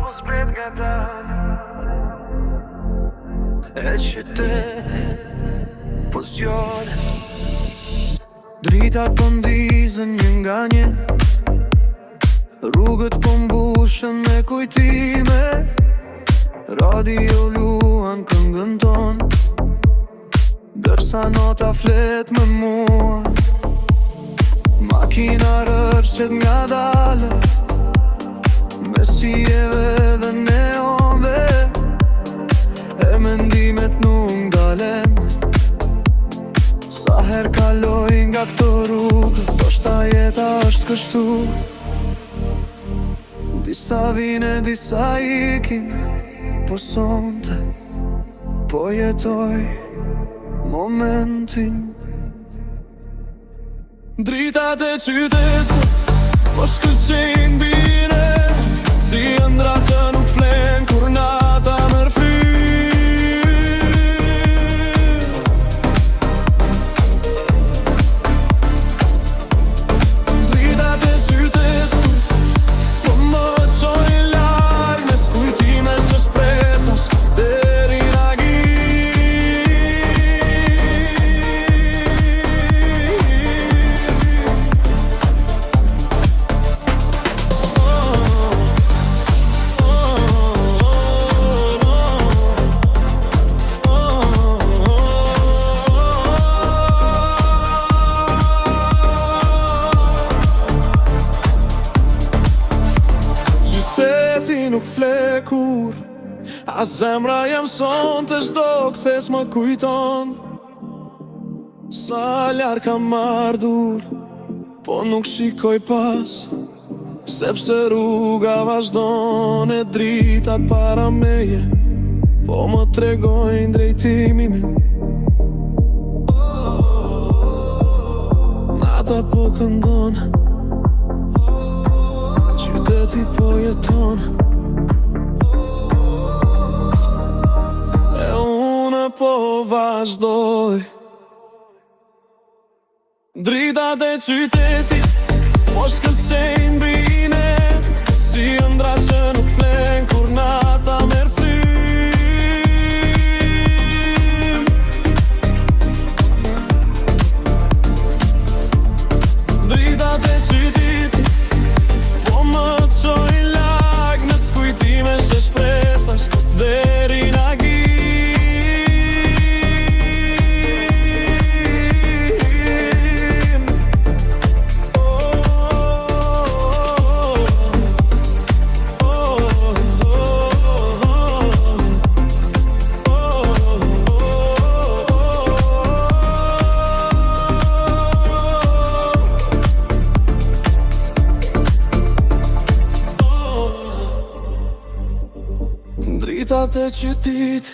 mos bret nga dan e qyteti po zgjohet. Dritat po ndizën një nga një, rrugët po mbushen me kujtime, radio luan këngën ton, dërsa nota flet me mua. Makina rërqet nga dale, me sijeve dhe neonve, e mendimet nuk ngalen. Sa her kaloj nga këto rrugë, do shta jeta është kështu. Disa vine, disa ikin, po sonte, po jetoj momentin. Dritat e qytetit po shkëlqejnë bine, si ëndra që nuk flen kur nata merr frymë. Dritat e qytetit po më çojnë larg mes kujtimesh e shpresash deri në nuk fle kur, a zemra jem son të shdo këthes më kujton. Sa larg kam ardhur, po nuk shikoj pas, sepse rruga vazhdon e dritat para meje, po më tregojnë drejtimin. Nata po këndon, qyteti po jeton, po vazhdoj. Dritat e qytetit po shkëlqejnë bine, si ëndra që nuk flen kur nata merr frymë. Dritat e qytetit po më çojnë larg mes kujtimesh e shpresash deri në dritat e qytetit